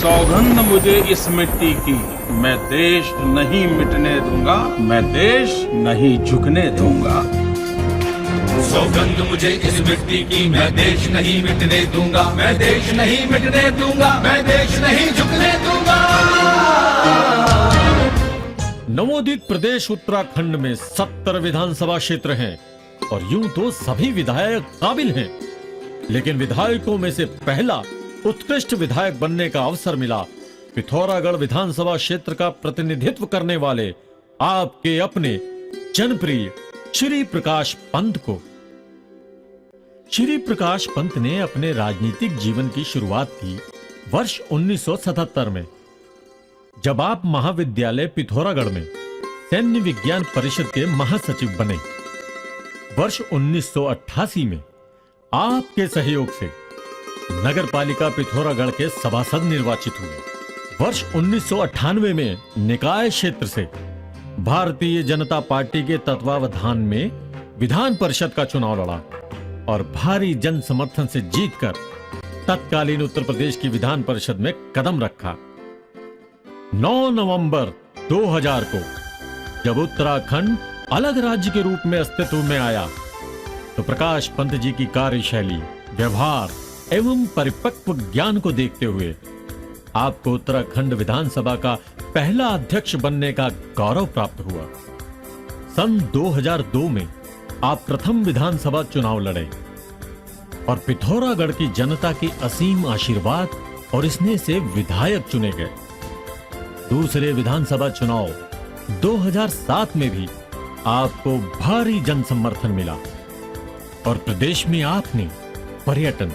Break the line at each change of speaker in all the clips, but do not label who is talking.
सौगंध मुझे इस मिट्टी की, मैं देश नहीं मिटने दूंगा, मैं देश नहीं झुकने दूंगा।
सौगंध मुझे इस मिट्टी की, मैं देश नहीं मिटने दूंगा, मैं देश नहीं मिटने दूंगा, मैं देश नहीं झुकने दूंगा।
नवोदित प्रदेश उत्तराखंड में 70 विधानसभा क्षेत्र हैं और यूं तो सभी विधायक काबिल हैं, लेकिन विधायकों में से पहला उत्कृष्ट विधायक बनने का अवसर मिला पिथौरागढ़ विधानसभा क्षेत्र का प्रतिनिधित्व करने वाले आपके अपने जनप्रिय श्री प्रकाश पंत को। श्री प्रकाश पंत ने अपने राजनीतिक जीवन की शुरुआत की वर्ष 1977 में, जब आप महाविद्यालय पिथौरागढ़ में सैन्य विज्ञान परिषद के महासचिव बने। वर्ष 1988 में आपके सहयोग से नगर पालिका पिथौरागढ़ के सभासद निर्वाचित हुए। वर्ष 1998 में निकाय क्षेत्र से भारतीय जनता पार्टी के तत्वावधान में विधान परिषद का चुनाव लड़ा और भारी जन समर्थन से जीतकर तत्कालीन उत्तर प्रदेश की विधान परिषद में कदम रखा। 9 नवंबर 2000 को जब उत्तराखंड अलग राज्य के रूप में अस्तित्व में आया, तो प्रकाश पंत जी की कार्यशैली, व्यवहार एवं परिपक्व ज्ञान को देखते हुए आपको उत्तराखंड विधानसभा का पहला अध्यक्ष बनने का गौरव प्राप्त हुआ। सन 2002 में आप प्रथम विधानसभा चुनाव लड़े और पिथौरागढ़ की जनता के असीम आशीर्वाद और स्नेह से विधायक चुने गए। दूसरे विधानसभा चुनाव 2007 में भी आपको भारी जन समर्थन मिला और प्रदेश में आपने पर्यटन,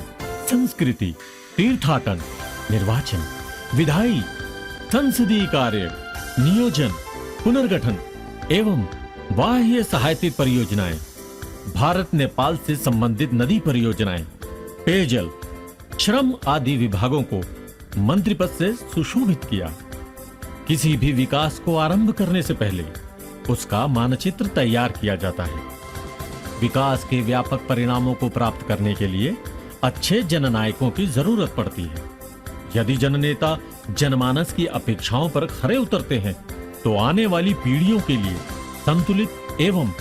संस्कृति, तीर्थाटन, निर्वाचन, विधायी, संसदीय कार्य, नियोजन, पुनर्गठन एवं बाह्य सहायता परियोजनाएं, भारत नेपाल से संबंधित नदी परियोजनाएं, पेयजल, श्रम आदि विभागों को मंत्री पद से सुशोभित किया। किसी भी विकास को आरंभ करने से पहले उसका मानचित्र तैयार किया जाता है। विकास के व्यापक परिणामों को प्राप्त करने के लिए अच्छे जननायकों की जरूरत पड़ती है। यदि जननेता जनमानस की अपेक्षाओं पर खरे उतरते हैं, तो आने वाली पीढ़ियों के लिए संतुलित एवं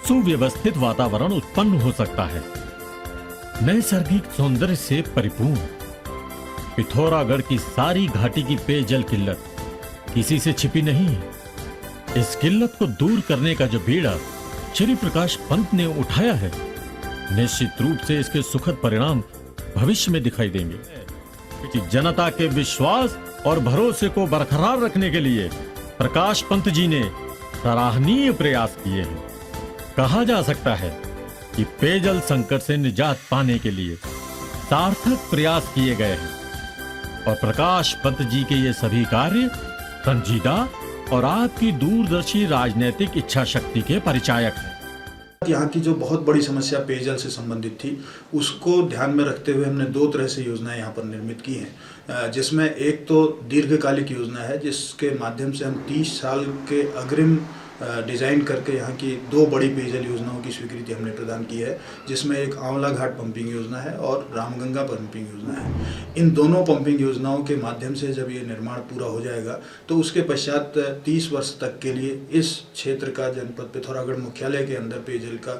सुव्यवस्थित वातावरण उत्पन्न हो सकता है। नैसर्गिक सौंदर्य से परिपूर्ण पिथौरागढ़ की सारी घाटी की पेयजल किल्लत किसी से छिपी नहीं है। इस किल्लत को दूर करने का जो बीड़ा श्री प्रकाश पंत ने उठाया है, निश्चित रूप से इसके सुखद परिणाम भविष्य में दिखाई देंगे। कि जनता के विश्वास और भरोसे को बरकरार रखने के लिए प्रकाश पंत जी ने सराहनीय प्रयास किए हैं। कहा जा सकता है कि पेयजल संकट से निजात पाने के लिए सार्थक प्रयास किए गए हैं और प्रकाश पंत जी के ये सभी कार्य संजीदा और आपकी दूरदर्शी राजनीतिक इच्छा शक्ति के परिचायक हैं।
यहाँ की जो बहुत बड़ी समस्या पेयजल से संबंधित थी, उसको ध्यान में रखते हुए हमने 2 तरह से योजनाएं यहाँ पर निर्मित की हैं, जिसमें एक तो दीर्घकालिक योजना है, जिसके माध्यम से हम 30 साल के अग्रिम डिज़ाइन करके यहाँ की 2 बड़ी पेयजल योजनाओं की स्वीकृति हमने प्रदान की है, जिसमें एक आंवला घाट पंपिंग योजना है और रामगंगा पंपिंग योजना है। इन दोनों पंपिंग योजनाओं के माध्यम से जब ये निर्माण पूरा हो जाएगा, तो उसके पश्चात 30 वर्ष तक के लिए इस क्षेत्र का जनपद पिथौरागढ़ मुख्यालय के अंदर पेयजल का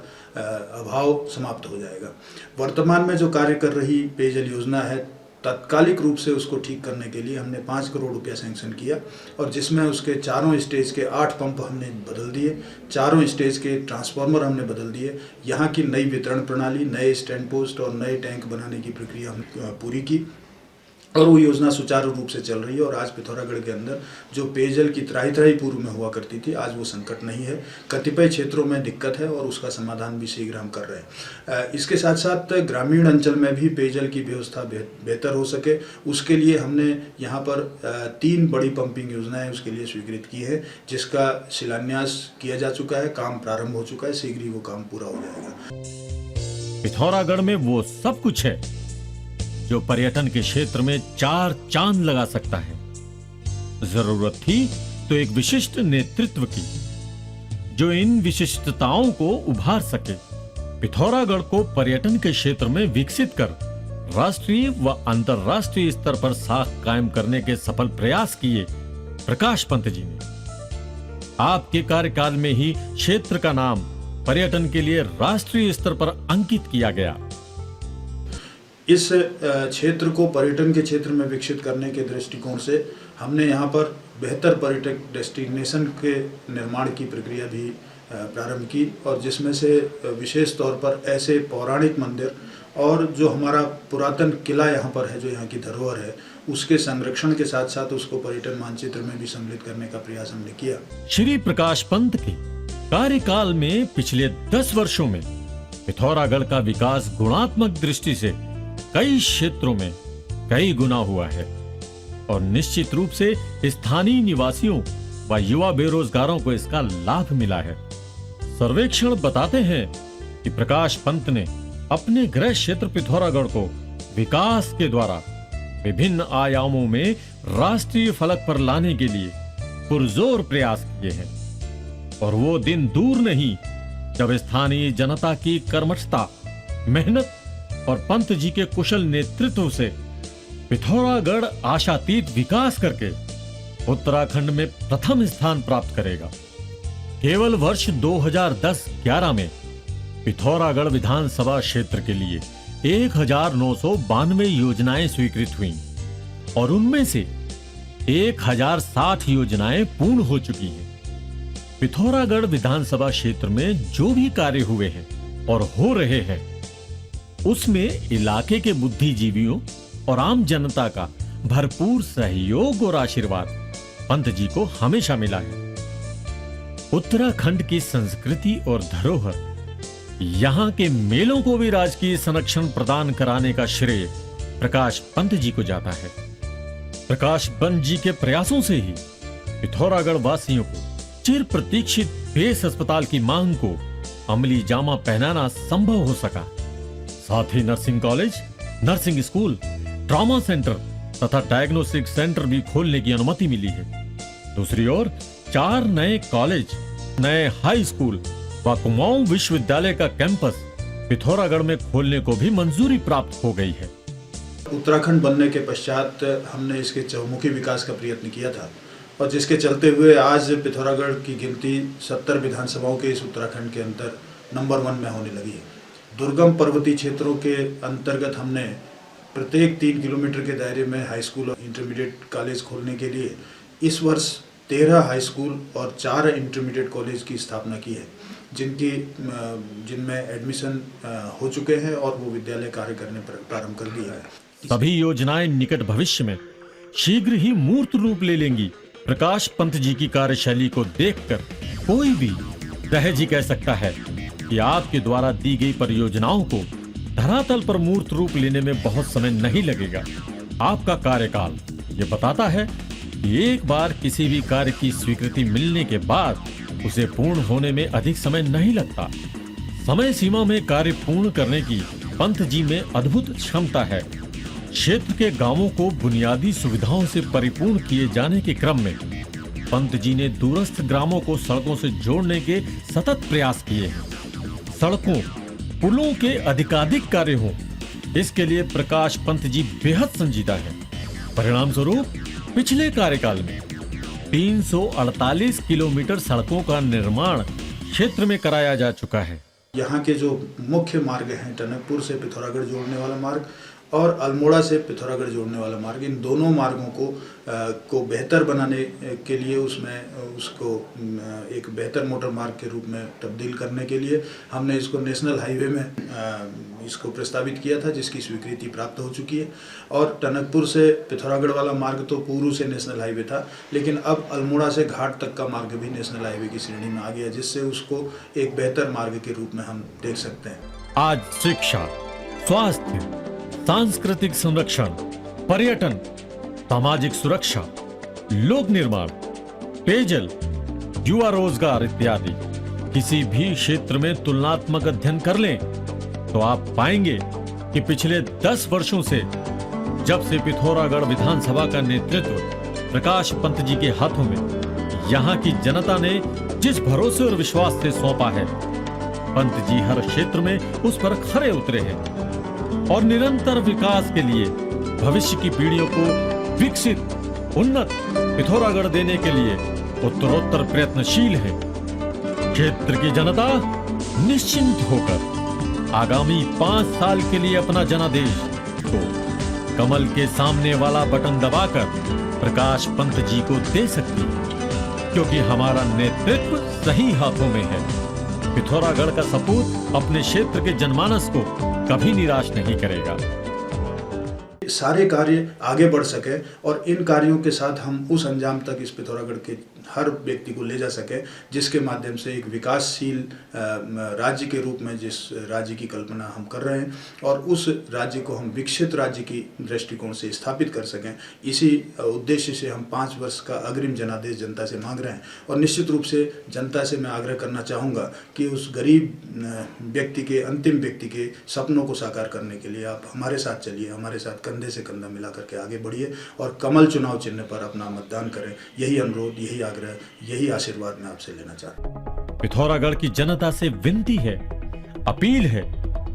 अभाव समाप्त हो जाएगा। वर्तमान में जो कार्य कर रही पेयजल योजना है, तात्कालिक रूप से उसको ठीक करने के लिए हमने 5 करोड़ रुपया सैंक्शन किया और जिसमें उसके चारों स्टेज के 8 पंप हमने बदल दिए, चारों स्टेज के ट्रांसफार्मर हमने बदल दिए, यहाँ की नई वितरण प्रणाली, नए स्टैंड पोस्ट और नए टैंक बनाने की प्रक्रिया हमने पूरी की और वो योजना सुचारू रूप से चल रही है। और आज पिथौरागढ़ के अंदर जो पेयजल की त्राही पूर्व में हुआ करती थी, आज वो संकट नहीं है। कतिपय क्षेत्रों में दिक्कत है और उसका समाधान भी शीघ्र हम कर रहे हैं। इसके साथ साथ ग्रामीण अंचल में भी पेयजल की व्यवस्था बेहतर हो सके, उसके लिए हमने यहाँ पर 3 बड़ी पंपिंग योजनाएं उसके लिए स्वीकृत की है, जिसका शिलान्यास किया जा चुका है, काम प्रारंभ हो चुका है, शीघ्र ही वो काम पूरा हो जाएगा।
पिथौरागढ़ में वो सब कुछ है जो पर्यटन के क्षेत्र में 4 चांद लगा सकता है। जरूरत थी तो एक विशिष्ट नेतृत्व की, जो इन विशिष्टताओं को उभार सके, पिथौरागढ़ को पर्यटन के क्षेत्र में विकसित कर राष्ट्रीय व अंतर्राष्ट्रीय स्तर पर साख कायम करने के सफल प्रयास किए प्रकाश पंत जी ने। आपके कार्यकाल में ही क्षेत्र का नाम पर्यटन के लिए राष्ट्रीय स्तर पर अंकित किया गया।
इस क्षेत्र को पर्यटन के क्षेत्र में विकसित करने के दृष्टिकोण से हमने यहाँ पर बेहतर पर्यटक डेस्टिनेशन के निर्माण की प्रक्रिया भी प्रारंभ की, और जिसमें से विशेष तौर पर ऐसे पौराणिक मंदिर और जो हमारा पुरातन किला यहाँ पर है, जो यहाँ की धरोहर है, उसके संरक्षण के साथ साथ उसको पर्यटन मानचित्र में भी सम्मिलित करने का प्रयास हमने किया।
श्री प्रकाश पंत के कार्यकाल में पिछले 10 वर्षों में पिथौरागढ़ का विकास गुणात्मक दृष्टि से कई क्षेत्रों में कई गुना हुआ है, और निश्चित रूप से स्थानीय निवासियों व युवा बेरोजगारों को इसका लाभ मिला है। सर्वेक्षण बताते हैं कि प्रकाश पंत ने अपने गृह क्षेत्र पिथौरागढ़ को विकास के द्वारा विभिन्न आयामों में राष्ट्रीय फलक पर लाने के लिए पुरजोर प्रयास किए हैं, और वो दिन दूर नहीं जब स्थानीय जनता की कर्मठता, मेहनत और पंत जी के कुशल नेतृत्व से पिथौरागढ़ आशातीत विकास करके उत्तराखंड में प्रथम स्थान प्राप्त करेगा। केवल वर्ष 2010-11 में पिथौरागढ़ विधानसभा क्षेत्र के लिए 1992 योजनाएं स्वीकृत हुईं, और उनमें से 1060 योजनाएं पूर्ण हो चुकी हैं। पिथौरागढ़ विधानसभा क्षेत्र में जो भी कार्य हुए हैं और हो रहे हैं, उसमें इलाके के बुद्धिजीवियों और आम जनता का भरपूर सहयोग और आशीर्वाद पंत जी को हमेशा मिला है। उत्तराखंड की संस्कृति और धरोहर, यहाँ के मेलों को भी राजकीय संरक्षण प्रदान कराने का श्रेय प्रकाश पंत जी को जाता है। प्रकाश पंत जी के प्रयासों से ही पिथौरागढ़ वासियों को चिर प्रतीक्षित बेस अस्पताल की मांग को अमली जामा पहनाना संभव हो सका। साथ ही nursing college, nursing school, trauma centre तथा डायग्नोस्टिक सेंटर भी खोलने की अनुमति मिली है। दूसरी ओर 4 नए कॉलेज, नए हाई स्कूल व कुमाऊं विश्वविद्यालय का कैंपस पिथौरागढ़ में खोलने को भी मंजूरी प्राप्त हो गई है।
उत्तराखंड बनने के पश्चात हमने इसके चहुमुखी विकास का प्रयत्न किया था, और जिसके चलते हुए आज पिथौरागढ़ की गिनती 70 विधानसभाओं के इस उत्तराखंड के अंदर नंबर 1 में होने लगी है। दुर्गम पर्वतीय क्षेत्रों के अंतर्गत हमने प्रत्येक 3 किलोमीटर के दायरे में हाई स्कूल और इंटरमीडिएट कॉलेज खोलने के लिए इस वर्ष 13 हाई स्कूल और 4 इंटरमीडिएट कॉलेज की स्थापना की है, जिनमें एडमिशन हो चुके हैं और वो विद्यालय कार्य करने प्रारंभ कर दिया है।
सभी योजनाएं निकट भविष्य में शीघ्र ही मूर्त रूप ले लेंगी। प्रकाश पंत जी की कार्यशैली को देखकर कोई भी सहज ही कह सकता है कि आपके द्वारा दी गई परियोजनाओं को धरातल पर मूर्त रूप लेने में बहुत समय नहीं लगेगा। आपका कार्यकाल ये बताता है कि एक बार किसी भी कार्य की स्वीकृति मिलने के बाद उसे पूर्ण होने में अधिक समय नहीं लगता। समय सीमा में कार्य पूर्ण करने की पंत जी में अद्भुत क्षमता है। क्षेत्र के गांवों को बुनियादी सुविधाओं से परिपूर्ण किए जाने के क्रम में पंत जी ने दूरस्थ ग्रामों को सड़कों से जोड़ने के सतत प्रयास किए हैं। सड़कों, पुलों के अधिकाधिक कार्य हों, इसके लिए प्रकाश पंत जी बेहद संजीदा है। परिणाम स्वरूप पिछले कार्यकाल में 348 किलोमीटर सड़कों का निर्माण क्षेत्र में कराया जा चुका है।
यहाँ के जो मुख्य मार्ग हैं, टनकपुर से पिथौरागढ़ जोड़ने वाला मार्ग और अल्मोड़ा से पिथौरागढ़ जोड़ने वाला मार्ग, इन दोनों मार्गों को बेहतर बनाने के लिए उसको एक बेहतर मोटर मार्ग के रूप में तब्दील करने के लिए हमने इसको नेशनल हाईवे में इसको प्रस्तावित किया था, जिसकी स्वीकृति प्राप्त हो चुकी है। और टनकपुर से पिथौरागढ़ वाला मार्ग तो पूर्व से नेशनल हाईवे था, लेकिन अब अल्मोड़ा से घाट तक का मार्ग भी नेशनल हाईवे की श्रेणी में आ गया, जिससे उसको एक बेहतर मार्ग के रूप में हम देख सकते हैं।
आज शिक्षा, स्वास्थ्य, सांस्कृतिक संरक्षण, पर्यटन, सामाजिक सुरक्षा, लोक निर्माण, पेयजल, युवा रोजगार इत्यादि किसी भी क्षेत्र में तुलनात्मक अध्ययन कर लें तो आप पाएंगे कि पिछले 10 वर्षों से जब से पिथौरागढ़ विधानसभा का नेतृत्व प्रकाश पंत जी के हाथों में यहाँ की जनता ने जिस भरोसे और विश्वास से सौंपा है, पंत जी हर क्षेत्र में उस पर खरे उतरे हैं और निरंतर विकास के लिए भविष्य की पीढ़ियों को विकसित उन्नत पिथौरागढ़ देने के लिए उत्तरोत्तर प्रयत्नशील है। क्षेत्र की जनता निश्चिंत होकर आगामी 5 साल के लिए अपना जनादेश को कमल के सामने वाला बटन दबाकर प्रकाश पंत जी को दे सकती है, क्योंकि हमारा नेतृत्व सही हाथों में है। पिथौरागढ़ का सपूत अपने क्षेत्र के जनमानस को कभी निराश नहीं करेगा।
सारे कार्य आगे बढ़ सके और इन कार्यों के साथ हम उस अंजाम तक इस पिथौरागढ़ के हर व्यक्ति को ले जा सके जिसके माध्यम से एक विकासशील राज्य के रूप में जिस राज्य की कल्पना हम कर रहे हैं और उस राज्य को हम विकसित राज्य की दृष्टिकोण से स्थापित कर सकें। इसी उद्देश्य से हम 5 वर्ष का अग्रिम जनादेश जनता से मांग रहे हैं और निश्चित रूप से जनता से मैं आग्रह करना चाहूँगा कि उस गरीब व्यक्ति के अंतिम व्यक्ति के सपनों को साकार करने के लिए आप हमारे साथ चलिए, हमारे साथ कंधे से कंधा मिला करके आगे बढ़िए और कमल चुनाव चिन्ह पर अपना मतदान करें। यही अनुरोध, यही आग्रह, यही आशीर्वाद मैं आपसे लेना चाहता हूं।
पिथौरागढ़ की जनता से विनती है, अपील है,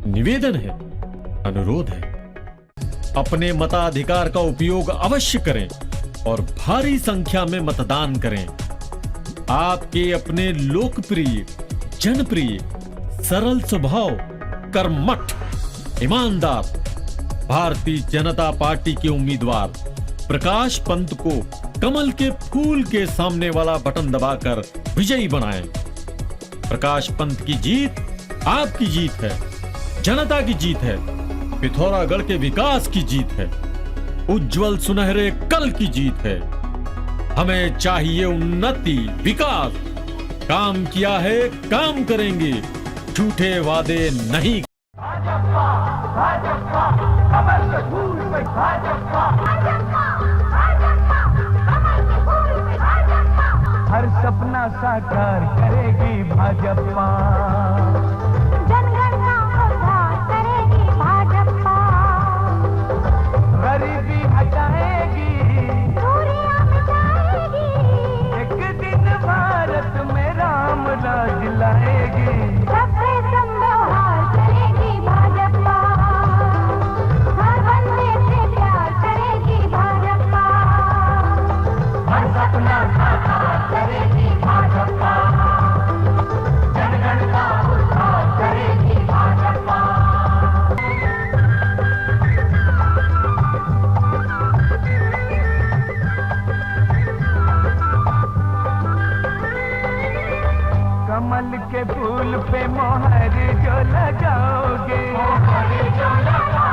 निवेदन है, अनुरोध है, अपने मताधिकार का उपयोग अवश्य करें और भारी संख्या में मतदान करें। आपके अपने लोकप्रिय, जनप्रिय, सरल स्वभाव, कर्मठ, ईमानदार भारतीय जनता पार्टी के उम्मीदवार प्रकाश पंत को कमल के फूल के सामने वाला बटन दबाकर विजयी बनाएं। प्रकाश पंत की जीत आपकी जीत है, जनता की जीत है, पिथौरागढ़ के विकास की जीत है, उज्जवल सुनहरे कल की जीत है। हमें चाहिए उन्नति, विकास। काम किया है, काम करेंगे, झूठे वादे नहीं।
हर सपना साकार करेगी भाजपा, जनगण का उद्धार करेगी भाजपा, गरीबी हटाएगी, दूरियां मिटाएगी, एक दिन भारत में राम राज लाएगी, सबसे संव्यवहार करेगी भाजपा, हर बंदे से प्यार करेगी भाजपा, हर सपना साकार करेगी भाजपा, जनगण का उद्धार करेगी भाजपा। कमल के फूल पे मोहर जो लगाओगे, मोहर जो लगाओगे,